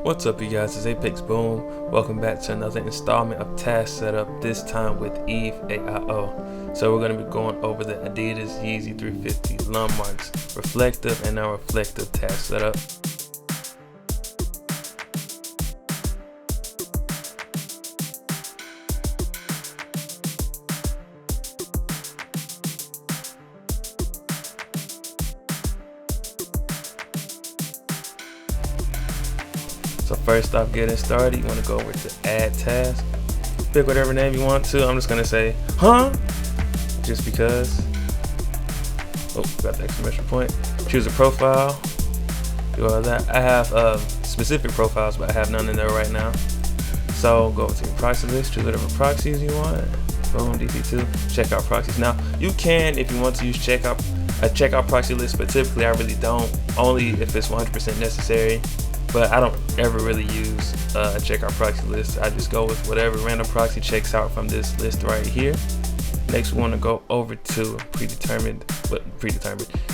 What's up, you guys? It's Apex Boom. Welcome back to another installment of Task Setup, this time with EveAIO. So we're going to be going over the Adidas Yeezy 350 Lundmark's reflective and non-reflective task setup. So first off, getting started, you want to go over to add task. Pick whatever name you want to. I'm just going to say, just because. Oh, got the exclamation point. Choose a profile. Do all that. I have specific profiles, but I have none in there right now. So go to your proxy list, choose whatever proxies you want. Boom, DC2. Check out proxies. Now, you can, if you want to use a checkout proxy list, but typically I really don't, only if it's 100% necessary. But I don't ever really use a checkout proxy list. I just go with whatever random proxy checks out from this list right here. Next, we want to go over to predefined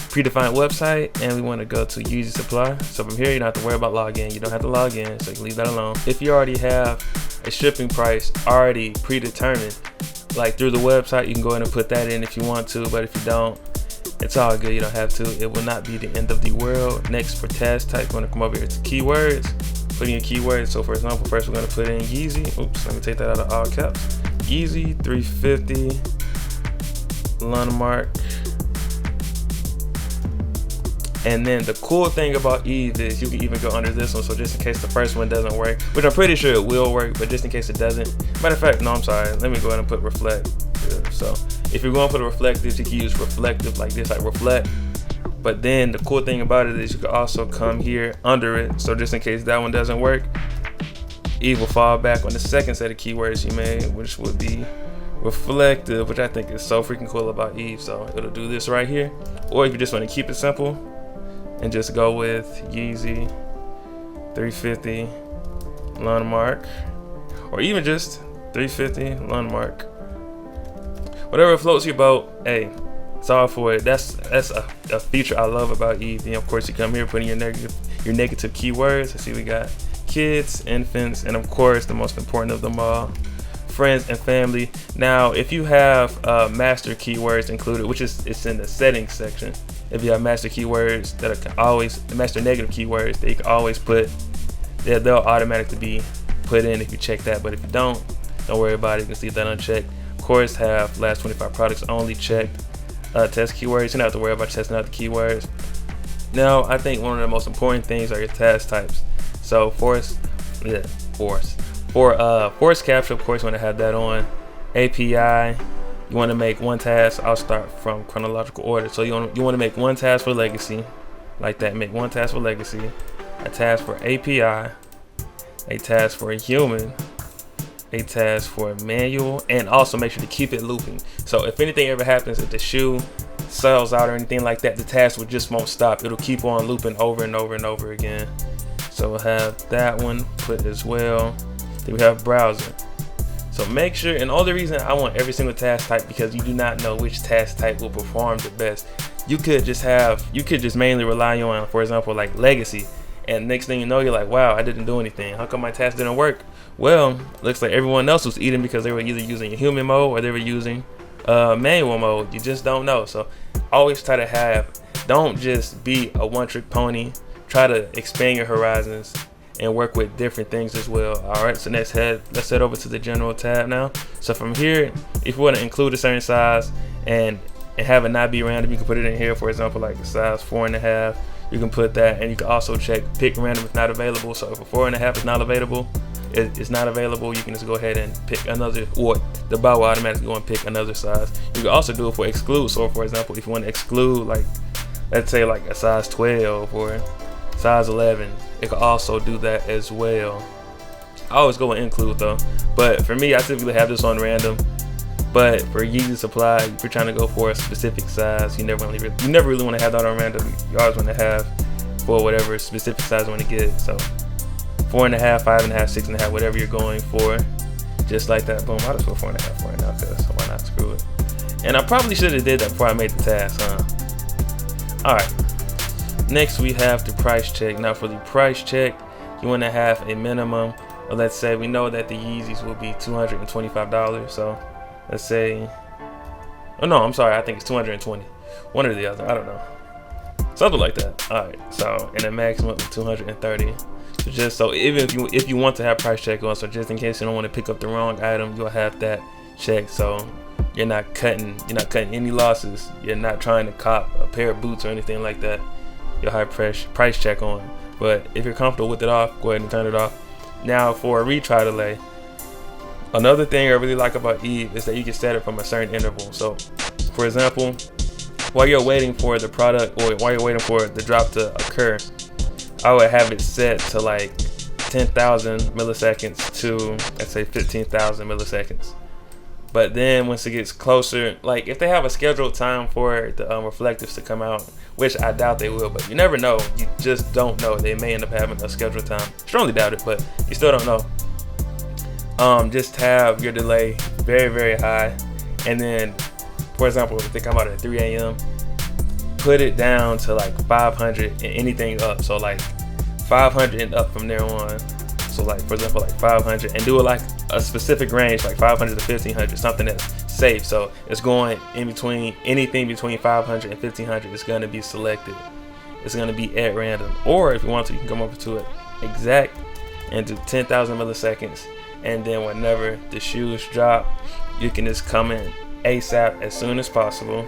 website, and we want to go to Yeezy Supply. So from here, you don't have to worry about login. You don't have to log in, so you can leave that alone. If you already have a shipping price already predetermined, like through the website, you can go ahead and put that in if you want to. But if you don't, it's all good, you don't have to. It will not be the end of the world. Next, for task type, we're gonna come over here to keywords, put in your keywords. So for example, first we're gonna put in Yeezy. Oops, let me take that out of all caps. Yeezy 350 Lundmark. And then the cool thing about Eve is you can even go under this one. So just in case the first one doesn't work, which I'm pretty sure it will work, but just in case it doesn't. Matter of fact, no, I'm sorry. Let me go ahead and put reflect. So if you're going to put a reflective, you can use reflective like this, like reflect. But then the cool thing about it is you can also come here under it. So just in case that one doesn't work, Eve will fall back on the second set of keywords you made, which would be reflective, which I think is so freaking cool about Eve. So it'll do this right here. Or if you just want to keep it simple and just go with Yeezy 350 Lundmark, or even just 350 Lundmark. Whatever floats your boat, hey, it's all for it. That's a feature I love about Eve. And of course, you come here, put in your negative keywords. I see we got kids, infants, and of course, the most important of them all, friends and family. Now, if you have master keywords included, which is it's in the settings section. If you have master keywords that are always master negative keywords, that you can always put, they'll automatically be put in if you check that. But if you don't worry about it. You can leave that unchecked. Of course, have last 25 products only checked. Test keywords. You don't have to worry about testing out the keywords. Now, I think one of the most important things are your task types. So force capture, of course, you want to have that on. API, you want to make one task. I'll start from chronological order. So you want to make one task for legacy, like that. Make one task for legacy, a task for API, a task for human, a task for manual, and also make sure to keep it looping. So if anything ever happens, if the shoe sells out or anything like that, the task just won't stop. It'll keep on looping over and over and over again. So we'll have that one put as well. Then we have browser. So make sure, and all the reason I want every single task type, because you do not know which task type will perform the best. You could just mainly rely on, for example, like legacy. And next thing you know, you're like, wow, I didn't do anything. How come my task didn't work? Well, looks like everyone else was eating because they were either using human mode or they were using manual mode. You just don't know. So always try to don't just be a one-trick pony. Try to expand your horizons and work with different things as well. All right, so let's head over to the general tab now. So from here, if you want to include a certain size and have it not be random, you can put it in here. For example, like a size 4.5. You can put that, and you can also check pick random if not available. So if a 4.5 is not available, it's not available, you can just go ahead and pick another, or the bar will automatically go and pick another size. You can also do it for exclude. So for example, if you want to exclude, like let's say like a size 12 or size 11, it can also do that as well. I always go and include though, but for me, I typically have this on random. But for Yeezy Supply, if you're trying to go for a specific size, you never really want to have that on random. You always want to have for whatever specific size you want to get. So 4.5, 5.5, 6.5, whatever you're going for, just like that. Boom. I'll just put 4.5 right now, because why not? Screw it. And I probably should have did that before I made the task, All right. Next, we have the price check. Now for the price check, you want to have a minimum. Or let's say we know that the Yeezys will be $225. So let's say, oh no, I'm sorry, I think it's 220. One or the other, I don't know. Something like that. Alright, so in a maximum of 230. So just so even if you want to have price check on, so just in case you don't want to pick up the wrong item, you'll have that checked. So you're not cutting any losses. You're not trying to cop a pair of boots or anything like that. You'll have price check on. But if you're comfortable with it off, go ahead and turn it off. Now for a retry delay, another thing I really like about Eve is that you can set it from a certain interval. So for example, while you're waiting for the product, or while you're waiting for the drop to occur, I would have it set to like 10,000 milliseconds to, let's say, 15,000 milliseconds. But then once it gets closer, like if they have a scheduled time for the reflectives to come out, which I doubt they will, but you never know. You just don't know. They may end up having a scheduled time. Strongly doubt it, but you still don't know. Just have your delay very, very high. And then, for example, if they come out at 3 a.m., put it down to like 500 and anything up. So like 500 and up from there on. So like, for example, like 500, and do it like a specific range, like 500 to 1500, something that's safe. So it's going in between, anything between 500 and 1500 is going to be selected. It's going to be at random. Or if you want to, you can come over to it exact and do 10,000 milliseconds. And then whenever the shoes drop, you can just come in ASAP as soon as possible.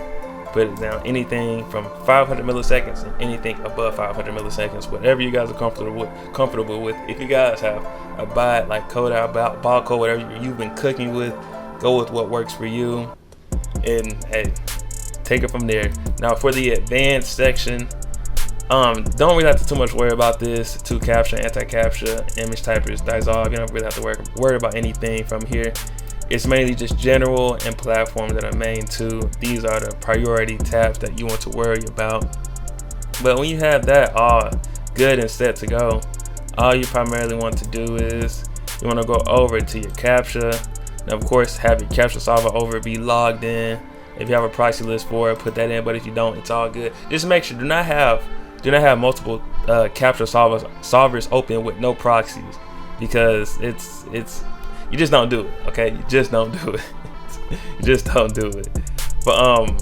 Put it down anything from 500 milliseconds and anything above 500 milliseconds, whatever you guys are comfortable with. If you guys have a buy like code out, ball code, whatever you've been cooking with, go with what works for you, and hey, take it from there. Now for the advanced section, don't really have to too much worry about this. To capture, anti-capture, image typers, dissolve. You don't really have to worry about anything from here. It's mainly just general and platform that are main two. These are the priority tabs that you want to worry about. But when you have that all good and set to go, all you primarily want to do is you want to go over to your capture. Now, of course, have your capture solver over, be logged in. If you have a proxy list for it, put that in. But if you don't, it's all good. Just make sure do not have multiple capture solvers open with no proxies, because you just don't do it, okay? You just don't do it. You just don't do it. But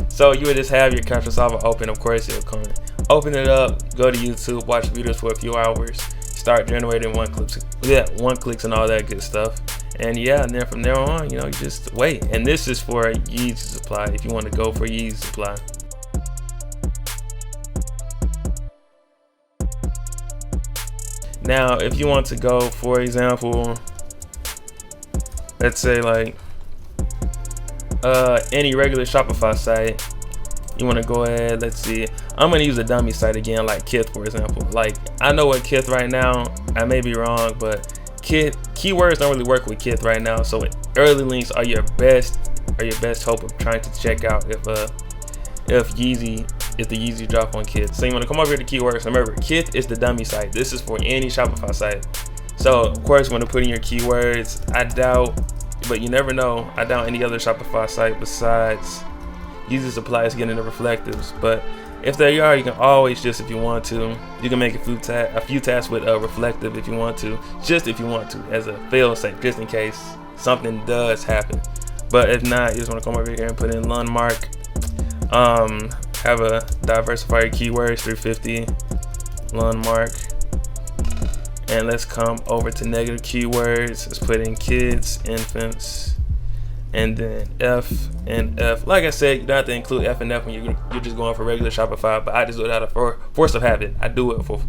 so you would just have your capture solver open. Of course, you'll come open it up, go to YouTube, watch videos for a few hours, start generating one clicks and all that good stuff. And yeah, and then from there on, you just wait. And this is for a Yeezy supply if you want to go for Yeezy supply. Now, if you want to go, for example, let's say like any regular Shopify site, you want to go ahead, let's see, I'm going to use a dummy site again, like Kith, for example. Like, I know what Kith right now, I may be wrong, but keywords don't really work with Kith right now. So early links are your best hope of trying to check out if the Yeezy drop on Kith. So you want to come over here to keywords. Remember, Kith is the dummy site. This is for any Shopify site. So of course you want to put in your keywords. I doubt, but you never know, I doubt any other Shopify site besides Yeezy supply is getting the reflectives. But if they are, you can always, just if you want to, you can make a few tasks with a reflective if you want to, just if you want to, as a fail safe, just in case something does happen. But if not, you just want to come over here and put in Lundmark. Have a diversify your keywords 350 Lundmark. And let's come over to negative keywords. Let's put in kids, infants, and then F and F. Like I said, you don't have to include F and F when you're just going for regular Shopify, but I just do it out of force of habit. I do it for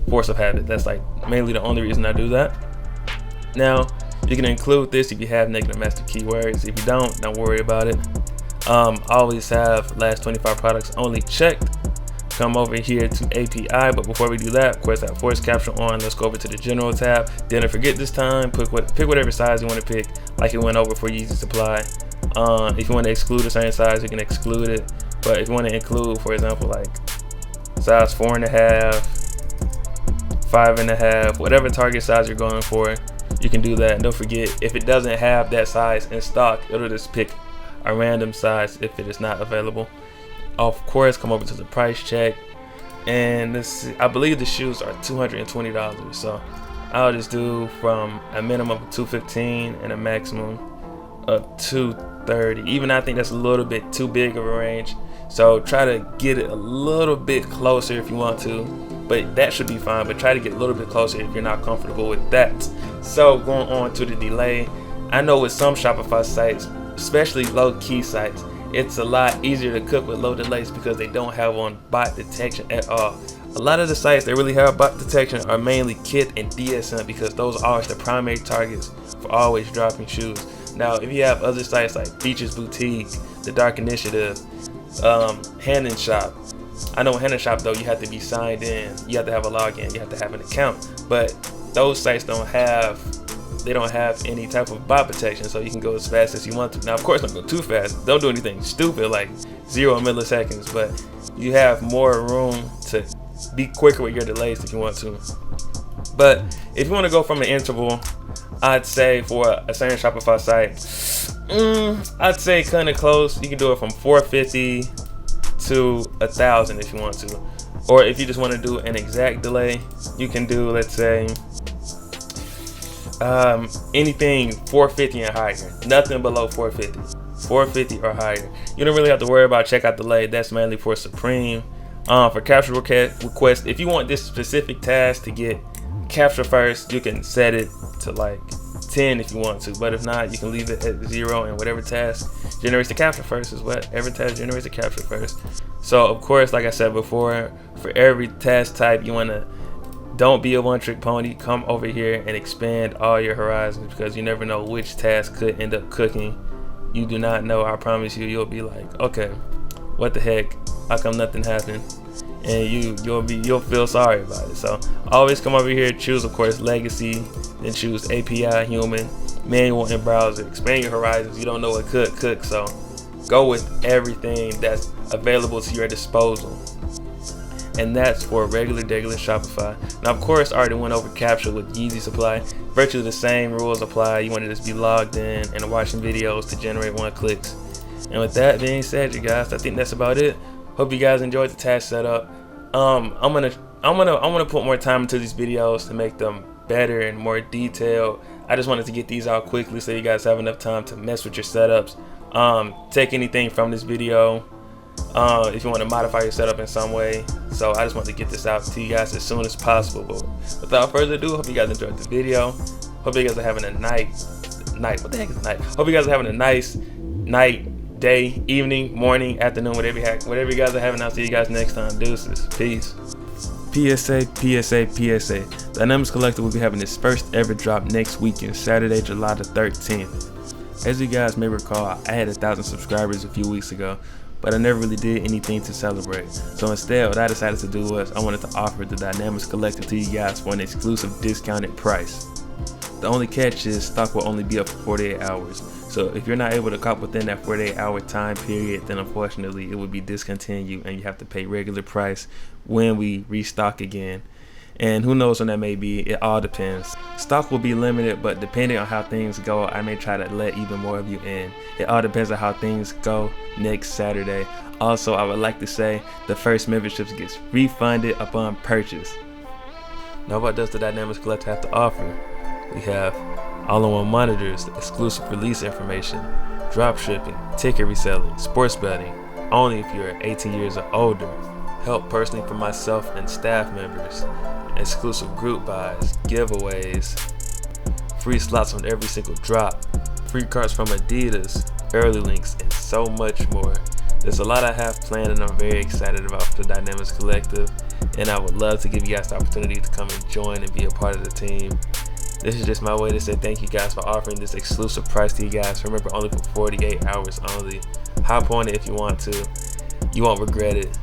force of habit. That's like mainly the only reason I do that. Now, you can include this if you have negative master keywords. If you don't worry about it. Always have last 25 products only checked. Come over here to API, but before we do that, of course, have force capture on. Let's go over to the general tab. Didn't forget this time, pick whatever size you want to pick, like it went over for Yeezy supply. If you want to exclude a certain size, you can exclude it. But if you want to include, for example, like size 4.5, 5.5, whatever target size you're going for, you can do that. And don't forget, if it doesn't have that size in stock, it'll just pick a random size if it is not available. Of course, come over to the price check. And this, I believe the shoes are $220. So I'll just do from a minimum of $215 and a maximum of $230. Even I think that's a little bit too big of a range. So try to get it a little bit closer if you want to, but that should be fine. But try to get a little bit closer if you're not comfortable with that. So going on to the delay, I know with some Shopify sites, especially low-key sites, it's a lot easier to cook with low delays because they don't have on bot detection at all. A lot of the sites that really have bot detection are mainly Kith and DSM because those are always the primary targets for always dropping shoes. Now, if you have other sites like Features Boutique, The Dark Initiative, Hand and Shop. I know Hand and Shop though, you have to be signed in, you have to have a login, you have to have an account. But those sites don't have any type of bot protection, so you can go as fast as you want to. Now, of course, don't go too fast. Don't do anything stupid like 0 milliseconds, but you have more room to be quicker with your delays if you want to. But if you want to go from an interval, I'd say for a certain Shopify site, I'd say kind of close. You can do it from 450 to 1,000 if you want to, or if you just want to do an exact delay, you can do, let's say, anything 450 and higher. Nothing below 450 or higher. You don't really have to worry about checkout delay. That's mainly for Supreme. For capture request, if you want this specific task to get capture first, you can set it to like 10 if you want to, but if not, you can leave it at 0, and whatever task generates the capture first is whatever task generates the capture first. So of course, like I said before, for every task type, you want to don't be a one-trick pony. Come over here and expand all your horizons, because you never know which task could end up cooking. You do not know. I promise you, you'll be like, okay, what the heck, how come nothing happened? And you'll feel sorry about it. So always come over here, choose of course legacy, then choose API, human, manual, and browser. Expand your horizons. You don't know what could cook, so go with everything that's available to your disposal. And that's for regular Shopify. Now of course, I already went over capture with Yeezy Supply. Virtually the same rules apply. You want to just be logged in and watching videos to generate one-clicks. And with that being said, you guys, I think that's about it. Hope you guys enjoyed the task setup. I'm gonna put more time into these videos to make them better and more detailed. I just wanted to get these out quickly so you guys have enough time to mess with your setups. Take anything from this video if you want to modify your setup in some way. So I just want to get this out to you guys as soon as possible. But without further ado, hope you guys enjoyed the video. Hope you guys are having a night. What the heck is night? Hope you guys are having a nice night, day, evening, morning, afternoon, whatever you guys are having. I'll see you guys next time. Deuces. Peace. PSA. Dynamics Collective will be having its first ever drop next weekend, Saturday, July the 13th. As you guys may recall, I had 1,000 subscribers a few weeks ago, but I never really did anything to celebrate. So instead, what I decided to do was I wanted to offer the Dynamics Collective to you guys for an exclusive discounted price. The only catch is stock will only be up for 48 hours. So if you're not able to cop within that 48-hour time period, then unfortunately it would be discontinued and you have to pay regular price when we restock again. And who knows when that may be, it all depends. Stock will be limited, but depending on how things go, I may try to let even more of you in. It all depends on how things go next Saturday. Also, I would like to say the first memberships gets refunded upon purchase. Now what does the Dynamics Collective have to offer? We have all-in-one monitors, exclusive release information, drop shipping, ticket reselling, sports betting, only if you're 18 years or older, help personally for myself and staff members, exclusive group buys, giveaways, free slots on every single drop, free cards from Adidas, early links, and so much more. There's a lot I have planned and I'm very excited about for the Dynamics Collective, and I would love to give you guys the opportunity to come and join and be a part of the team. This is just my way to say thank you guys for offering this exclusive price to you guys. Remember, only for 48 hours only. Hop on it if you want to. You won't regret it.